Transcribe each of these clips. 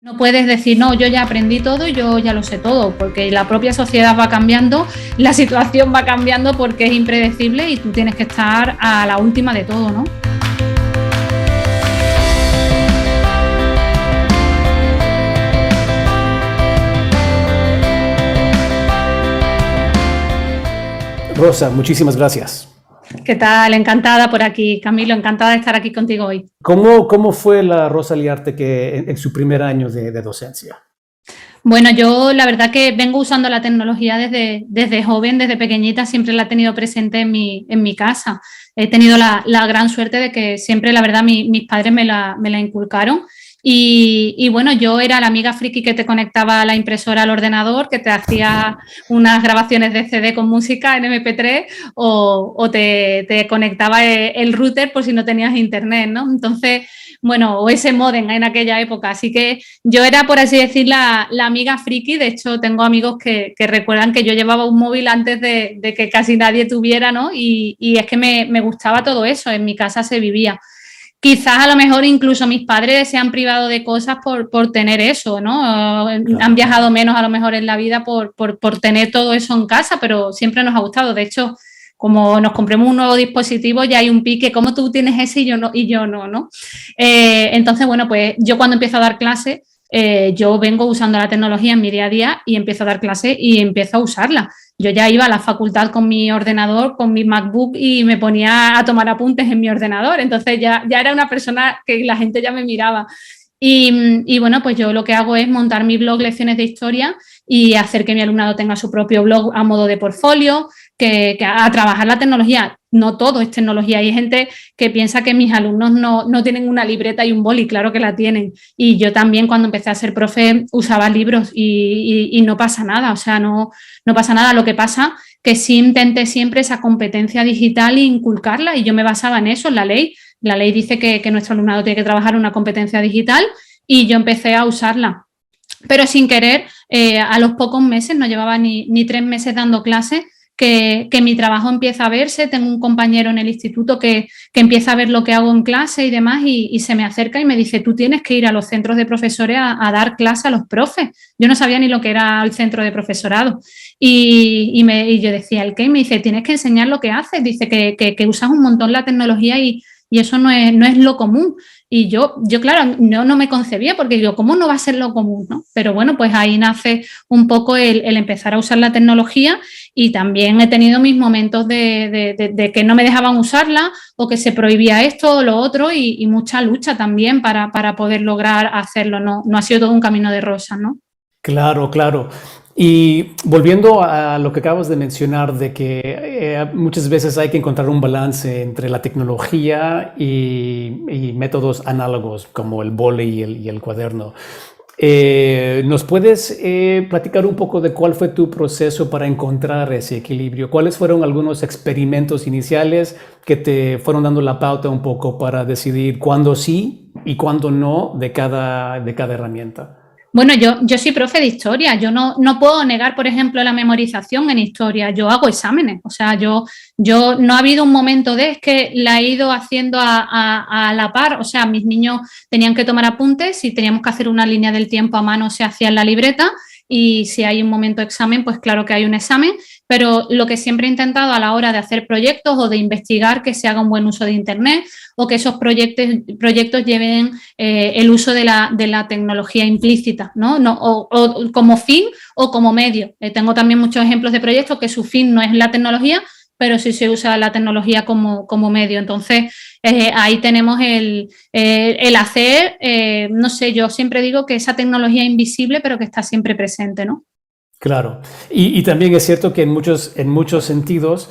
No puedes decir, no, yo ya aprendí todo y yo ya lo sé todo, porque la propia sociedad va cambiando, la situación va cambiando porque es impredecible y tú tienes que estar a la última de todo, ¿no? Rosa, muchísimas gracias. ¿Qué tal? Encantada por aquí, Camilo, encantada de estar aquí contigo hoy. ¿Cómo fue la Rosa Liarte que en su primer año de docencia? Bueno, yo la verdad que vengo usando la tecnología desde joven, desde pequeñita, siempre la he tenido presente en mi casa. He tenido la gran suerte de que siempre, la verdad, mis padres me la inculcaron. Y bueno, yo era la amiga friki que te conectaba la impresora al ordenador, que te hacía unas grabaciones de CD con música en MP3 o te conectaba el router por si no tenías internet, ¿no? Entonces, bueno, o ese modem en aquella época. Así que yo era, por así decir, la amiga friki. De hecho, tengo amigos que recuerdan que yo llevaba un móvil antes de que casi nadie tuviera, ¿no? Y es que me gustaba todo eso. En mi casa se vivía. Quizás a lo mejor incluso mis padres se han privado de cosas por tener eso, ¿no? Claro. Han viajado menos a lo mejor en la vida por tener todo eso en casa, pero siempre nos ha gustado. De hecho, como nos compremos un nuevo dispositivo, ya hay un pique, ¿cómo tú tienes ese y yo no, ¿no? Entonces, bueno, pues yo cuando empiezo a dar clases, yo vengo usando la tecnología en mi día a día y empiezo a dar clases y empiezo a usarla. Yo ya iba a la facultad con mi ordenador, con mi MacBook y me ponía a tomar apuntes en mi ordenador. Entonces ya era una persona que la gente ya me miraba. Y bueno, pues yo lo que hago es montar mi blog Lecciones de Historia y hacer que mi alumnado tenga su propio blog a modo de portfolio, que a trabajar la tecnología. No todo es tecnología. Hay gente que piensa que mis alumnos no tienen una libreta y un boli, claro que la tienen. Y yo también cuando empecé a ser profe usaba libros y no pasa nada, o sea, no pasa nada. Lo que pasa que sí intenté siempre esa competencia digital e inculcarla y yo me basaba en eso, en la ley. La ley dice que nuestro alumnado tiene que trabajar una competencia digital y yo empecé a usarla. Pero sin querer, a los pocos meses, no llevaba ni 3 meses dando clases, que mi trabajo empieza a verse. Tengo un compañero en el instituto que empieza a ver lo que hago en clase y demás y se me acerca y me dice, tú tienes que ir a los centros de profesores a dar clase a los profes. Yo no sabía ni lo que era el centro de profesorado. Y yo decía, ¿el qué? Y me dice, tienes que enseñar lo que haces. Dice que usas un montón la tecnología y eso no es lo común. Y yo claro, no me concebía porque digo, ¿cómo no va a ser lo común, no? Pero bueno, pues ahí nace un poco el empezar a usar la tecnología y también he tenido mis momentos de que no me dejaban usarla o que se prohibía esto o lo otro y mucha lucha también para poder lograr hacerlo. No ha sido todo un camino de rosas, ¿no? Claro, claro. Y volviendo a lo que acabas de mencionar, de que muchas veces hay que encontrar un balance entre la tecnología y métodos análogos como el boli y el cuaderno. ¿Nos puedes platicar un poco de cuál fue tu proceso para encontrar ese equilibrio? ¿Cuáles fueron algunos experimentos iniciales que te fueron dando la pauta un poco para decidir cuándo sí y cuándo no de cada herramienta? Bueno, yo soy profe de historia, yo no puedo negar, por ejemplo, la memorización en historia, yo hago exámenes, o sea, yo no ha habido un momento es que la he ido haciendo a la par, o sea, mis niños tenían que tomar apuntes, si teníamos que hacer una línea del tiempo a mano se hacía en la libreta y si hay un momento de examen, pues claro que hay un examen, pero lo que siempre he intentado a la hora de hacer proyectos o de investigar que se haga un buen uso de Internet o que esos proyectos lleven el uso de la tecnología implícita, ¿no? O como fin o como medio. Tengo también muchos ejemplos de proyectos que su fin no es la tecnología, pero sí se usa la tecnología como medio. Entonces, ahí tenemos el hacer, no sé, yo siempre digo que esa tecnología invisible, pero que está siempre presente, ¿no? Claro. Y también es cierto que en muchos sentidos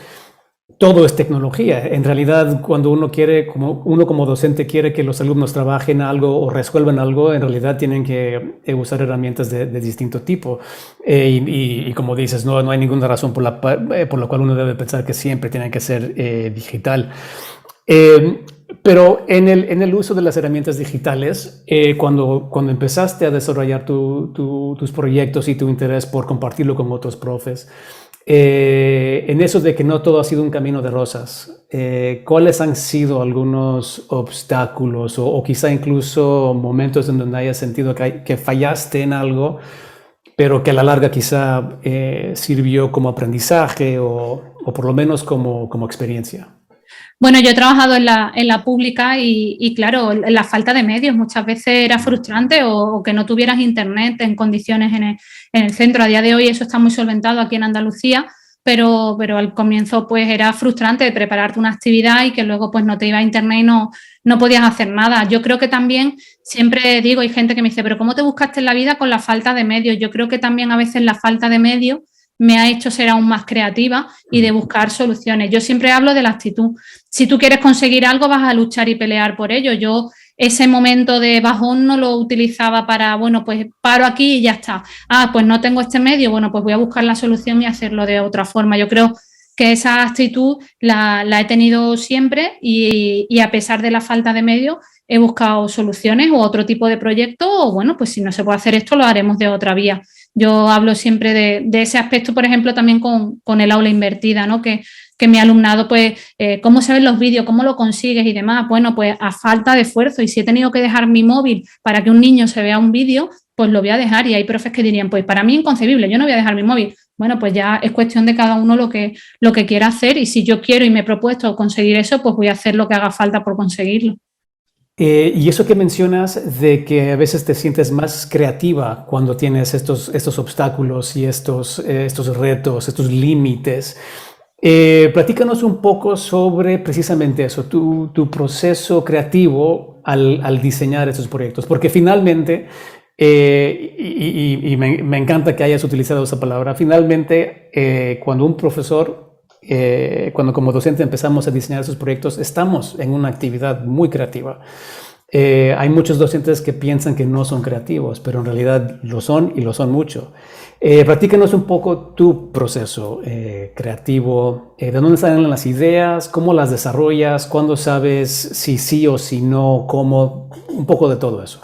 todo es tecnología. En realidad, cuando uno como docente quiere que los alumnos trabajen algo o resuelvan algo, en realidad tienen que usar herramientas de distinto tipo. Y como dices, no hay ninguna razón por la cual uno debe pensar que siempre tiene que ser digital. Pero en el uso de las herramientas digitales, cuando empezaste a desarrollar tus proyectos y tu interés por compartirlo con otros profes, En eso de que no todo ha sido un camino de rosas, ¿cuáles han sido algunos obstáculos o quizá incluso momentos en donde hayas sentido que fallaste en algo, pero que a la larga quizá sirvió como aprendizaje o por lo menos como experiencia? Bueno, yo he trabajado en la pública y claro, la falta de medios muchas veces era frustrante o que no tuvieras internet en condiciones en el centro. A día de hoy eso está muy solventado aquí en Andalucía, pero al comienzo pues era frustrante prepararte una actividad y que luego pues no te iba a internet y no podías hacer nada. Yo creo que también, siempre digo, hay gente que me dice, pero ¿cómo te buscaste en la vida con la falta de medios? Yo creo que también a veces la falta de medios me ha hecho ser aún más creativa y de buscar soluciones. Yo siempre hablo de la actitud. Si tú quieres conseguir algo, vas a luchar y pelear por ello. Yo ese momento de bajón no lo utilizaba para, bueno, pues paro aquí y ya está. Ah, pues no tengo este medio, bueno, pues voy a buscar la solución y hacerlo de otra forma. Yo creo que esa actitud la he tenido siempre y a pesar de la falta de medios he buscado soluciones o otro tipo de proyecto o bueno, pues si no se puede hacer esto lo haremos de otra vía. Yo hablo siempre de ese aspecto, por ejemplo, también con el aula invertida, ¿no? Que mi alumnado, pues, cómo se ven los vídeos, cómo lo consigues y demás. Bueno, pues a falta de esfuerzo. Y si he tenido que dejar mi móvil para que un niño se vea un vídeo, pues lo voy a dejar. Y hay profes que dirían, pues para mí inconcebible, yo no voy a dejar mi móvil. Bueno, pues ya es cuestión de cada uno lo que quiera hacer. Y si yo quiero y me he propuesto conseguir eso, pues voy a hacer lo que haga falta por conseguirlo. Y eso que mencionas de que a veces te sientes más creativa cuando tienes estos obstáculos y estos retos, estos límites. Platícanos un poco sobre precisamente eso, tu proceso creativo al diseñar estos proyectos, porque finalmente, y me encanta que hayas utilizado esa palabra, finalmente cuando un profesor cuando como docente empezamos a diseñar esos proyectos, estamos en una actividad muy creativa. Hay muchos docentes que piensan que no son creativos, pero en realidad lo son y lo son mucho. Platícanos un poco tu proceso creativo, de dónde salen las ideas, cómo las desarrollas, cuándo sabes si sí o si no, cómo, un poco de todo eso.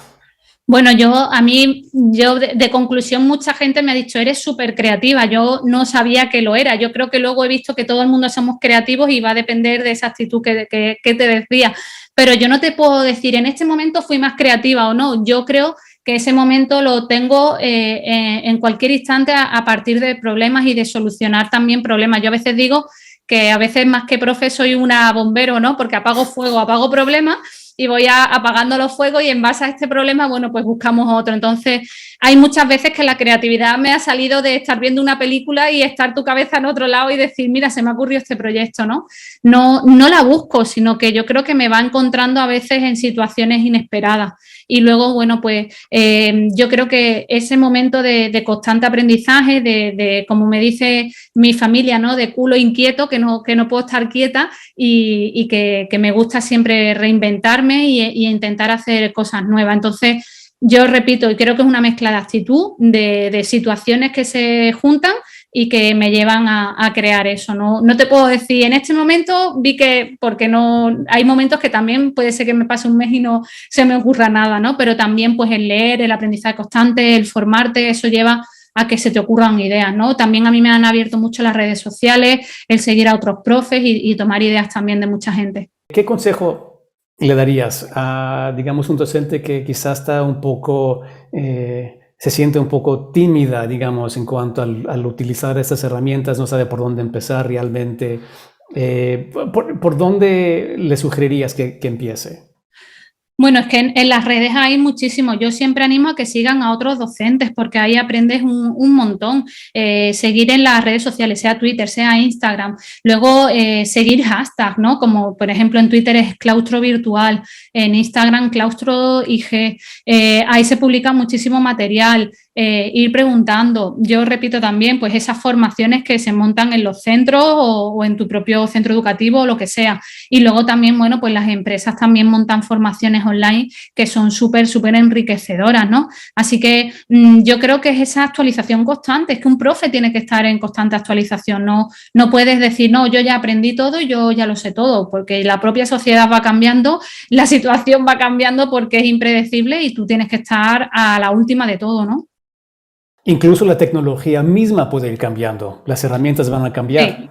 Bueno, yo de conclusión, mucha gente me ha dicho, eres súper creativa, yo no sabía que lo era, yo creo que luego he visto que todo el mundo somos creativos y va a depender de esa actitud que te decía, pero yo no te puedo decir, en este momento fui más creativa o no, yo creo que ese momento lo tengo en cualquier instante a partir de problemas y de solucionar también problemas. Yo a veces digo que a veces más que profe soy una bombero, ¿no? Porque apago fuego, apago problemas y voy apagando los fuegos y en base a este problema, bueno, pues buscamos otro. Entonces, hay muchas veces que la creatividad me ha salido de estar viendo una película y estar tu cabeza en otro lado y decir, mira, se me ha ocurrido este proyecto, ¿no? No la busco, sino que yo creo que me va encontrando a veces en situaciones inesperadas. Y luego, bueno, pues yo creo que ese momento de constante aprendizaje, como me dice mi familia, ¿no? De culo inquieto, que no puedo estar quieta y que me gusta siempre reinventarme y intentar hacer cosas nuevas. Entonces, yo repito, y creo que es una mezcla de actitud, de situaciones que se juntan y que me llevan a crear eso. No te puedo decir, en este momento vi que, porque no, hay momentos que también puede ser que me pase un mes y no se me ocurra nada, ¿no? Pero también pues el leer, el aprendizaje constante, el formarte, eso lleva a que se te ocurran ideas, ¿no? También a mí me han abierto mucho las redes sociales, el seguir a otros profes y tomar ideas también de mucha gente. ¿Qué consejo le darías a, digamos, un docente que quizás está un poco, se siente un poco tímida, digamos, en cuanto al utilizar estas herramientas, no sabe por dónde empezar realmente? ¿Por dónde le sugerirías que empiece? Bueno, es que en las redes hay muchísimo. Yo siempre animo a que sigan a otros docentes porque ahí aprendes un montón. Seguir en las redes sociales, sea Twitter, sea Instagram. Luego, seguir hashtags, ¿no? Como, por ejemplo, en Twitter es claustro virtual, en Instagram claustro IG. Ahí se publica muchísimo material. Ir preguntando. Yo repito también, pues esas formaciones que se montan en los centros o en tu propio centro educativo o lo que sea. Y luego también, bueno, pues las empresas también montan formaciones online que son súper enriquecedoras, ¿no? Así que yo creo que es esa actualización constante, es que un profe tiene que estar en constante actualización, no puedes decir, no, yo ya aprendí todo y yo ya lo sé todo, porque la propia sociedad va cambiando, la situación va cambiando porque es impredecible y tú tienes que estar a la última de todo, ¿no? Incluso la tecnología misma puede ir cambiando, las herramientas van a cambiar. Sí.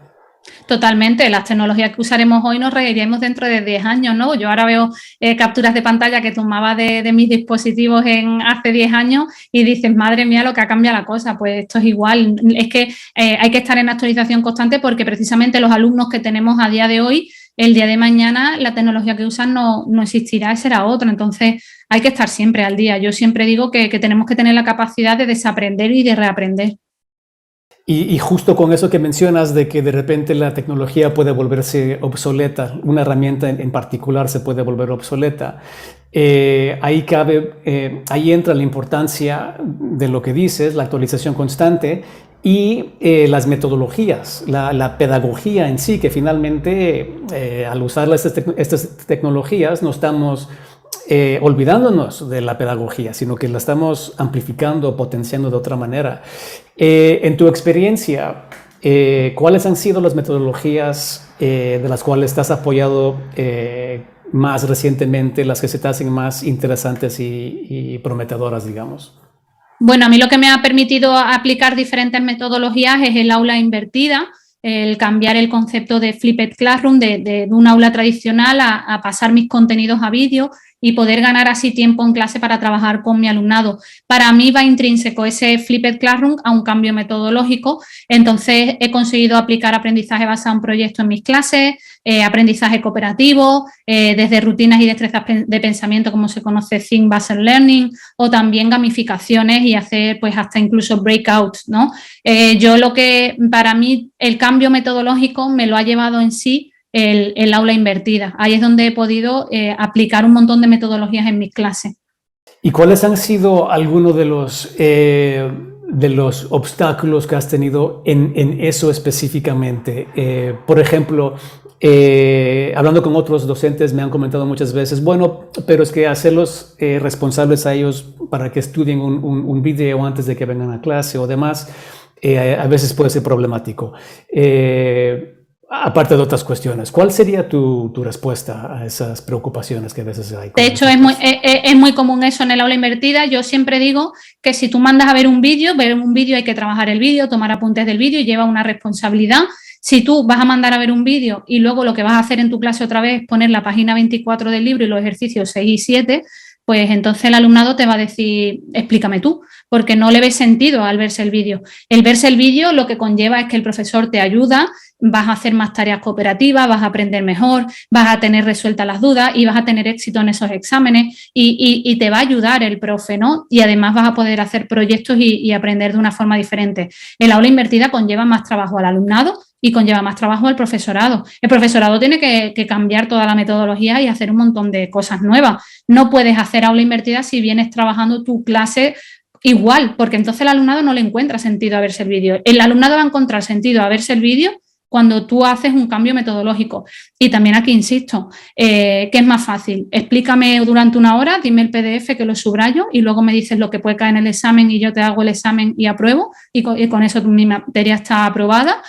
Totalmente, las tecnologías que usaremos hoy nos reiríamos dentro de 10 años, ¿no? Yo ahora veo capturas de pantalla que tomaba de mis dispositivos hace 10 años y dices, madre mía, lo que ha cambiado la cosa. Pues esto es igual, es que hay que estar en actualización constante porque precisamente los alumnos que tenemos a día de hoy, el día de mañana la tecnología que usan no existirá, será otra. Entonces hay que estar siempre al día. Yo siempre digo que tenemos que tener la capacidad de desaprender y de reaprender. Y justo con eso que mencionas de que de repente la tecnología puede volverse obsoleta, una herramienta en particular se puede volver obsoleta, ahí entra la importancia de lo que dices, la actualización constante y las metodologías, la pedagogía en sí, que finalmente al usar estas tecnologías no estamos olvidándonos de la pedagogía, sino que la estamos amplificando, potenciando de otra manera. En tu experiencia, ¿cuáles han sido las metodologías de las cuales te has apoyado más recientemente, las que se te hacen más interesantes y prometedoras, digamos? Bueno, a mí lo que me ha permitido aplicar diferentes metodologías es el aula invertida, el cambiar el concepto de flipped classroom, de un aula tradicional a pasar mis contenidos a vídeo y poder ganar así tiempo en clase para trabajar con mi alumnado. Para mí va intrínseco ese flipped classroom a un cambio metodológico, entonces he conseguido aplicar aprendizaje basado en proyectos en mis clases, aprendizaje cooperativo, desde rutinas y destrezas de pensamiento como se conoce Think Based Learning, o también gamificaciones y hacer pues hasta incluso breakouts, ¿no? Yo lo que para mí el cambio metodológico me lo ha llevado en sí el aula invertida. Ahí es donde he podido aplicar un montón de metodologías en mis clases. ¿Y cuáles han sido algunos de los obstáculos que has tenido en eso específicamente? Por ejemplo, hablando con otros docentes me han comentado muchas veces, bueno, pero es que hacerlos responsables a ellos para que estudien un video antes de que vengan a clase o demás, a veces puede ser problemático. Aparte de otras cuestiones, ¿cuál sería tu respuesta a esas preocupaciones que a veces hay? De hecho, es muy común eso en el aula invertida. Yo siempre digo que si tú mandas a ver un vídeo hay que trabajar el vídeo, tomar apuntes del vídeo y lleva una responsabilidad. Si tú vas a mandar a ver un vídeo y luego lo que vas a hacer en tu clase otra vez es poner la página 24 del libro y los ejercicios 6 y 7, pues entonces el alumnado te va a decir, explícame tú, porque no le ves sentido al verse el vídeo. El verse el vídeo lo que conlleva es que el profesor te ayuda, vas a hacer más tareas cooperativas, vas a aprender mejor, vas a tener resueltas las dudas y vas a tener éxito en esos exámenes y te va a ayudar el profe, ¿no? Y además vas a poder hacer proyectos y aprender de una forma diferente. El aula invertida conlleva más trabajo al alumnado y conlleva más trabajo al profesorado. El profesorado tiene que cambiar toda la metodología y hacer un montón de cosas nuevas. No puedes hacer aula invertida si vienes trabajando tu clase igual, porque entonces el alumnado no le encuentra sentido a verse el vídeo. El alumnado va a encontrar sentido a verse el vídeo cuando tú haces un cambio metodológico. Y también aquí insisto, ¿qué es más fácil? Explícame durante una hora, dime el PDF que lo subrayo y luego me dices lo que puede caer en el examen y yo te hago el examen y apruebo y con eso mi materia está aprobada.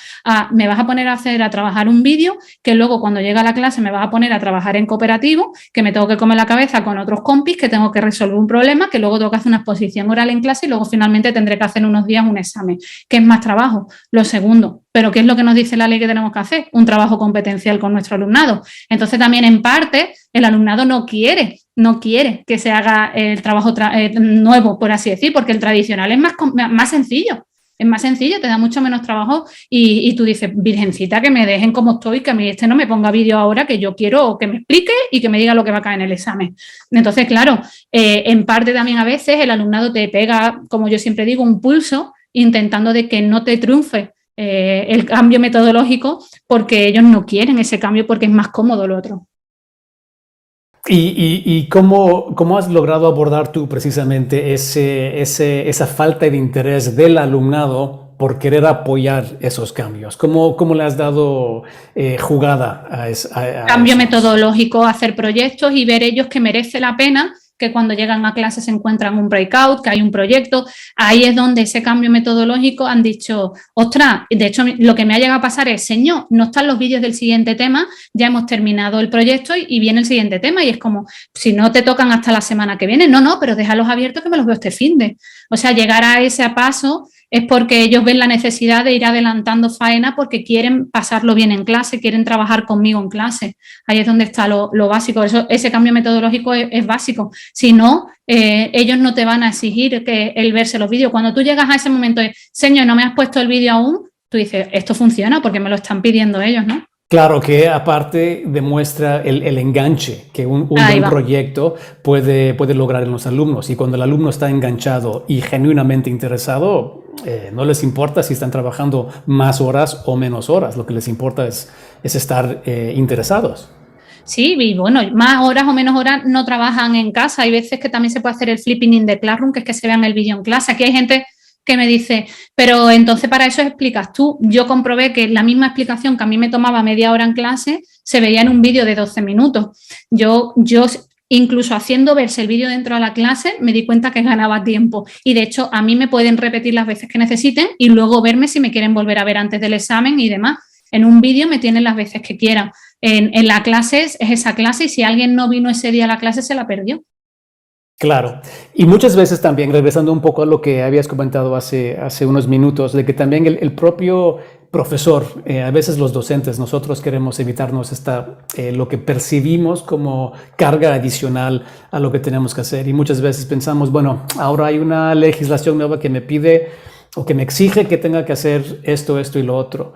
Me vas a poner a trabajar un vídeo que luego cuando llega a la clase me vas a poner a trabajar en cooperativo, que me tengo que comer la cabeza con otros compis, que tengo que resolver un problema, que luego tengo que hacer una exposición oral en clase y luego finalmente tendré que hacer unos días un examen. ¿Qué es más trabajo? Lo segundo. Pero ¿qué es lo que nos dice la ley que tenemos que hacer? Un trabajo competencial con nuestro alumnado. Entonces también en parte el alumnado no quiere que se haga el trabajo nuevo, por así decir, porque el tradicional es más sencillo. Es más sencillo, te da mucho menos trabajo y tú dices, virgencita, que me dejen como estoy, que a mí no me ponga vídeo ahora, que yo quiero que me explique y que me diga lo que va a caer en el examen. Entonces, claro, en parte también a veces el alumnado te pega, como yo siempre digo, un pulso intentando de que no te triunfe el cambio metodológico porque ellos no quieren ese cambio porque es más cómodo lo otro. ¿Y cómo has logrado abordar tú precisamente esa falta de interés del alumnado por querer apoyar esos cambios? ¿Cómo le has dado jugada a cambio eso? metodológico, hacer proyectos y ver ellos que merece la pena que cuando llegan a clase se encuentran un breakout, que hay un proyecto. Ahí es donde ese cambio metodológico han dicho, ostras, de hecho lo que me ha llegado a pasar es, señor, no están los vídeos del siguiente tema, ya hemos terminado el proyecto y viene el siguiente tema, y es como, si no te tocan hasta la semana que viene, no, pero déjalos abiertos que me los veo este finde. O sea, llegar a ese paso es porque ellos ven la necesidad de ir adelantando faena porque quieren pasarlo bien en clase, quieren trabajar conmigo en clase. Ahí es donde está lo básico. Eso, ese cambio metodológico es básico. Si no, ellos no te van a exigir que el verse los vídeos. Cuando tú llegas a ese momento de, señor, no me has puesto el vídeo aún, tú dices, esto funciona porque me lo están pidiendo ellos, ¿no? Claro que aparte demuestra el enganche que un buen proyecto puede lograr en los alumnos. Y cuando el alumno está enganchado y genuinamente interesado, no les importa si están trabajando más horas o menos horas. Lo que les importa es estar interesados. Sí, y bueno, más horas o menos horas no trabajan en casa. Hay veces que también se puede hacer el flipping in the classroom, que es que se vean el vídeo en clase. Aquí hay gente que me dice, pero entonces para eso explicas tú. Yo comprobé que la misma explicación que a mí me tomaba media hora en clase se veía en un vídeo de 12 minutos. Yo incluso haciendo verse el vídeo dentro de la clase me di cuenta que ganaba tiempo, y de hecho a mí me pueden repetir las veces que necesiten y luego verme si me quieren volver a ver antes del examen y demás. En un vídeo me tienen las veces que quieran. En la clase es esa clase, y si alguien no vino ese día a la clase se la perdió. Claro, y muchas veces también, regresando un poco a lo que habías comentado hace unos minutos, de que también el propio profesor, a veces los docentes, nosotros queremos evitarnos lo que percibimos como carga adicional a lo que tenemos que hacer, y muchas veces pensamos, bueno, ahora hay una legislación nueva que me pide o que me exige que tenga que hacer esto y lo otro.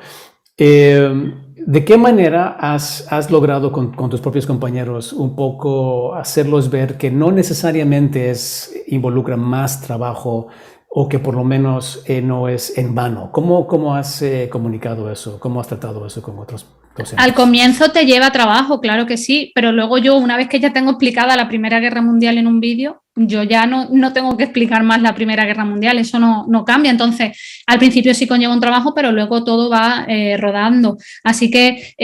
¿De qué manera has logrado con tus propios compañeros un poco hacerlos ver que no necesariamente involucra más trabajo, o que por lo menos no es en vano? ¿Cómo has comunicado eso? ¿Cómo has tratado eso con otros docentes? Al comienzo te lleva trabajo, claro que sí, pero luego yo, una vez que ya tengo explicada la Primera Guerra Mundial en un vídeo, yo ya no tengo que explicar más la Primera Guerra Mundial, eso no cambia. Entonces, al principio sí conlleva un trabajo, pero luego todo va rodando. Así que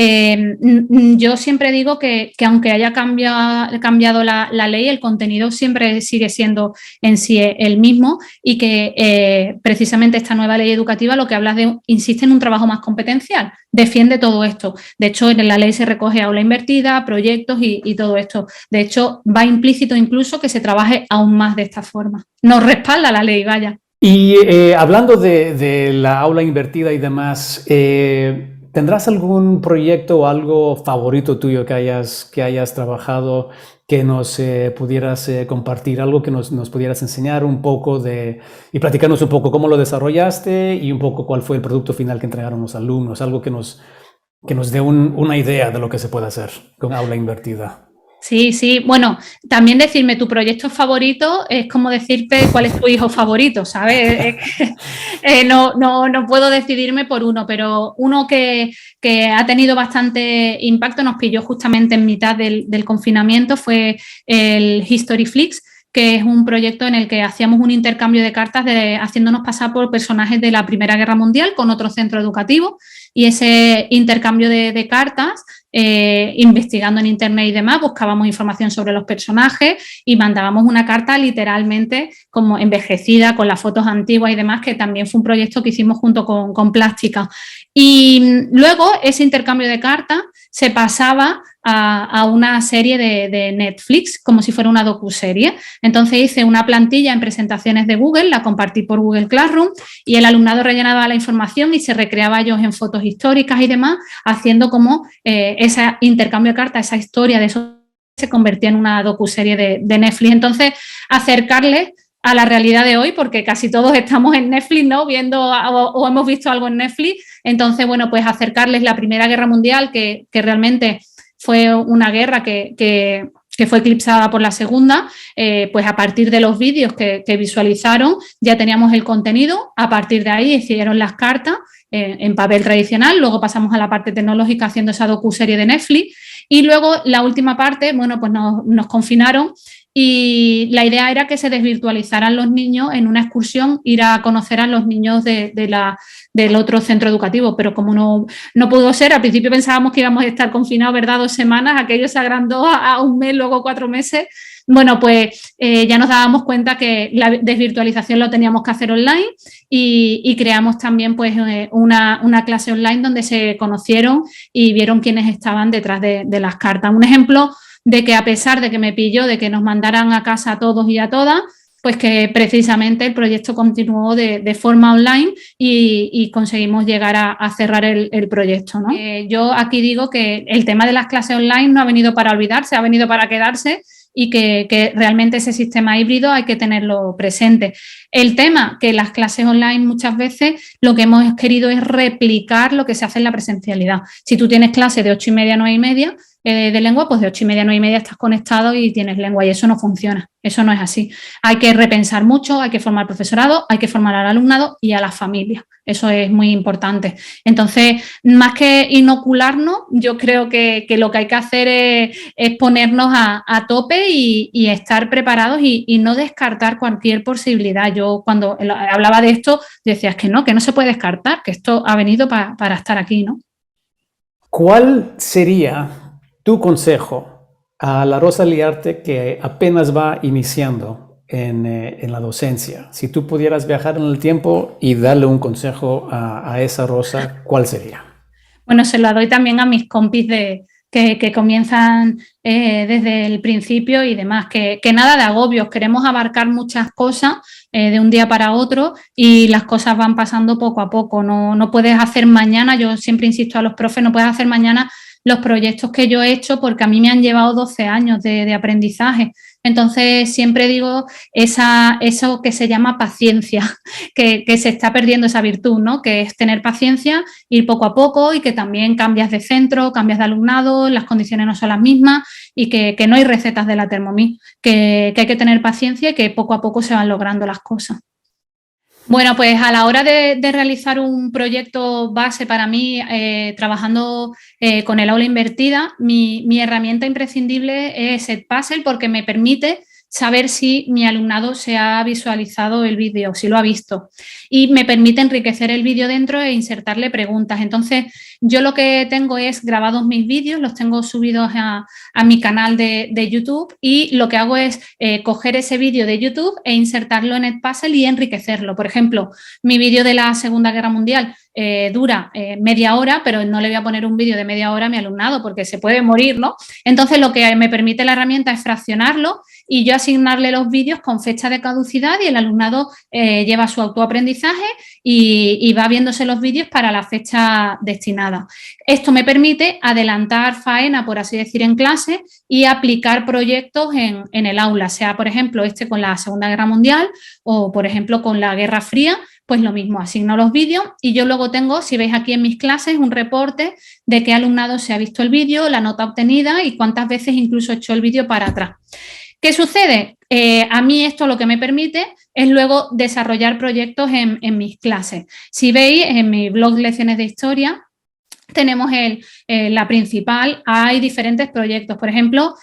yo siempre digo que aunque haya cambiado la ley, el contenido siempre sigue siendo en sí el mismo, y que precisamente esta nueva ley educativa lo que habla insiste en un trabajo más competencial, defiende todo esto. De hecho, en la ley se recoge aula invertida, proyectos y todo esto. De hecho, va implícito incluso que se trabaje aún más de esta forma. Nos respalda la ley, vaya. Y hablando de la aula invertida y demás, ¿tendrás algún proyecto o algo favorito tuyo que hayas trabajado, que nos pudieras compartir, algo que nos pudieras enseñar un poco y platicarnos un poco cómo lo desarrollaste y un poco cuál fue el producto final que entregaron los alumnos? Algo que nos dé una idea de lo que se puede hacer con aula invertida. Sí. Bueno, también decirme tu proyecto favorito es como decirte cuál es tu hijo favorito, ¿sabes? No puedo decidirme por uno, pero uno que ha tenido bastante impacto, nos pilló justamente en mitad del confinamiento, fue el History Flix, que es un proyecto en el que hacíamos un intercambio de cartas haciéndonos pasar por personajes de la Primera Guerra Mundial con otro centro educativo, y ese intercambio de cartas, investigando en internet y demás, buscábamos información sobre los personajes y mandábamos una carta literalmente como envejecida, con las fotos antiguas y demás, que también fue un proyecto que hicimos junto con Plástica. Y luego ese intercambio de cartas se pasaba a una serie de Netflix, como si fuera una docuserie. Entonces hice una plantilla en presentaciones de Google, la compartí por Google Classroom, y el alumnado rellenaba la información y se recreaba ellos en fotos históricas y demás, haciendo como ese intercambio de cartas, esa historia de eso se convertía en una docuserie de Netflix. Entonces, acercarles a la realidad de hoy, porque casi todos estamos en Netflix, ¿no? Viendo o hemos visto algo en Netflix. Entonces, bueno, pues acercarles la Primera Guerra Mundial, que realmente fue una guerra que fue eclipsada por la Segunda, pues a partir de los vídeos que visualizaron ya teníamos el contenido. A partir de ahí hicieron las cartas en papel tradicional, luego pasamos a la parte tecnológica haciendo esa docuserie de Netflix, y luego la última parte, bueno, pues nos confinaron, y la idea era que se desvirtualizaran los niños en una excursión, ir a conocer a los niños del otro centro educativo, pero como no pudo ser, al principio pensábamos que íbamos a estar confinados, ¿verdad?, 2 semanas, aquello se agrandó a un mes, luego 4 meses, Bueno, pues ya nos dábamos cuenta que la desvirtualización lo teníamos que hacer online y creamos también pues una clase online donde se conocieron y vieron quiénes estaban detrás de las cartas. Un ejemplo de que a pesar de que me pilló, de que nos mandaran a casa a todos y a todas, pues que precisamente el proyecto continuó de forma online y conseguimos llegar a cerrar el proyecto, ¿no? Yo aquí digo que el tema de las clases online no ha venido para olvidarse, ha venido para quedarse y que realmente ese sistema híbrido hay que tenerlo presente. El tema que las clases online muchas veces lo que hemos querido es replicar lo que se hace en la presencialidad. Si tú tienes clase de 8:30 a 9:30 de lengua, pues de 8:30 a 9:30 estás conectado y tienes lengua y eso no funciona, eso no es así. Hay que repensar mucho, hay que formar al profesorado, hay que formar al alumnado y a las familias, eso es muy importante. Entonces, más que inocularnos, yo creo que lo que hay que hacer es ponernos a tope y estar preparados y no descartar cualquier posibilidad. Yo cuando hablaba de esto decía es que no se puede descartar, que esto ha venido para estar aquí, ¿no? ¿Cuál sería tu consejo a la Rosa Liarte que apenas va iniciando en la docencia? Si tú pudieras viajar en el tiempo y darle un consejo a esa Rosa, ¿cuál sería? Bueno, se lo doy también a mis compis que comienzan desde el principio y demás, que nada de agobios, queremos abarcar muchas cosas de un día para otro y las cosas van pasando poco a poco, no puedes hacer mañana, yo siempre insisto a los profes, no puedes hacer mañana los proyectos que yo he hecho porque a mí me han llevado 12 años de aprendizaje. Entonces, siempre digo eso que se llama paciencia, que se está perdiendo esa virtud, ¿no? Que es tener paciencia, ir poco a poco y que también cambias de centro, cambias de alumnado, las condiciones no son las mismas y que no hay recetas de la Thermomix, que hay que tener paciencia y que poco a poco se van logrando las cosas. Bueno, pues a la hora de realizar un proyecto base para mí, trabajando con el aula invertida, mi herramienta imprescindible es Edpuzzle porque me permite saber si mi alumnado se ha visualizado el vídeo, si lo ha visto. Y me permite enriquecer el vídeo dentro e insertarle preguntas. Entonces, yo lo que tengo es grabados mis vídeos, los tengo subidos a mi canal de YouTube y lo que hago es coger ese vídeo de YouTube e insertarlo en Edpuzzle y enriquecerlo. Por ejemplo, mi vídeo de la Segunda Guerra Mundial dura media hora, pero no le voy a poner un vídeo de media hora a mi alumnado porque se puede morir, ¿no? Entonces, lo que me permite la herramienta es fraccionarlo y yo asignarle los vídeos con fecha de caducidad y el alumnado lleva su autoaprendizaje y va viéndose los vídeos para la fecha destinada. Esto me permite adelantar faena, por así decir, en clase y aplicar proyectos en el aula, sea, por ejemplo, con la Segunda Guerra Mundial o, por ejemplo, con la Guerra Fría, pues lo mismo, asigno los vídeos y yo luego tengo, si veis aquí en mis clases, un reporte de qué alumnado se ha visto el vídeo, la nota obtenida y cuántas veces incluso he hecho el vídeo para atrás. ¿Qué sucede? A mí esto lo que me permite es luego desarrollar proyectos en mis clases. Si veis, en mi blog Lecciones de Historia, tenemos la principal, hay diferentes proyectos. Por ejemplo,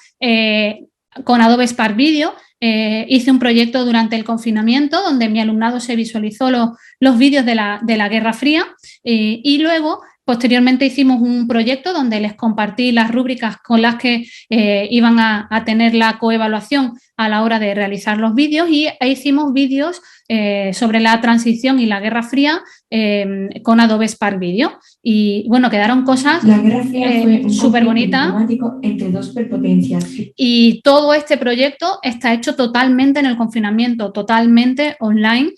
con Adobe Spark Video hice un proyecto durante el confinamiento donde mi alumnado se visualizó los vídeos de la Guerra Fría y luego posteriormente hicimos un proyecto donde les compartí las rúbricas con las que iban a tener la coevaluación a la hora de realizar los vídeos y hicimos vídeos sobre la transición y la Guerra Fría con Adobe Spark Video. Y bueno, quedaron cosas súper bonitas. Entre dos superpotencias. Y todo este proyecto está hecho totalmente en el confinamiento, totalmente online,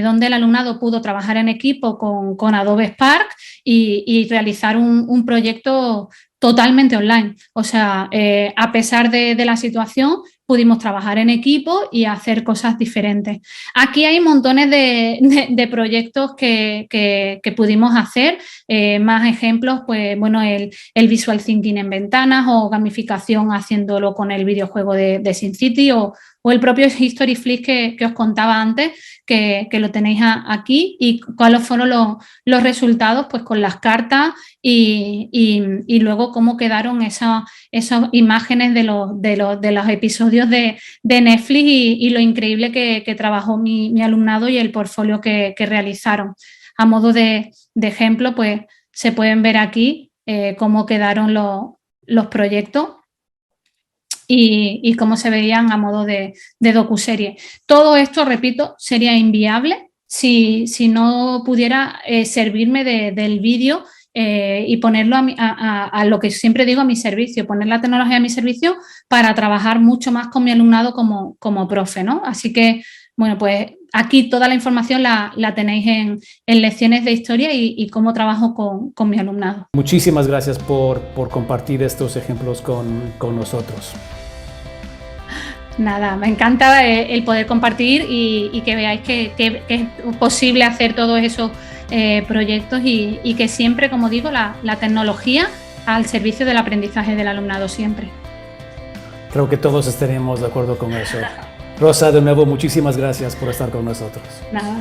donde el alumnado pudo trabajar en equipo con Adobe Spark y realizar un proyecto totalmente online. O sea, a pesar de la situación, pudimos trabajar en equipo y hacer cosas diferentes. Aquí hay montones de proyectos que pudimos hacer, más ejemplos, pues bueno, el Visual Thinking en ventanas o gamificación haciéndolo con el videojuego de SimCity o el propio History Flix que os contaba antes, que lo tenéis aquí y cuáles fueron los resultados pues con las cartas y luego cómo quedaron esas imágenes de los episodios de Netflix y lo increíble que trabajó mi alumnado y el portfolio que realizaron. A modo de ejemplo, pues se pueden ver aquí cómo quedaron los proyectos. y cómo se veían a modo de docuserie. Todo esto, repito, sería inviable si no pudiera servirme del vídeo y ponerlo a lo que siempre digo, a mi servicio, poner la tecnología a mi servicio para trabajar mucho más con mi alumnado como profe, ¿no? Así que, bueno, pues aquí toda la información la tenéis en lecciones de historia y cómo trabajo con mi alumnado. Muchísimas gracias por compartir estos ejemplos con nosotros. Nada, me encanta el poder compartir y que veáis que es posible hacer todos esos proyectos y que siempre, como digo, la tecnología al servicio del aprendizaje del alumnado siempre. Creo que todos estaremos de acuerdo con eso. Rosa, de nuevo, muchísimas gracias por estar con nosotros. Nada.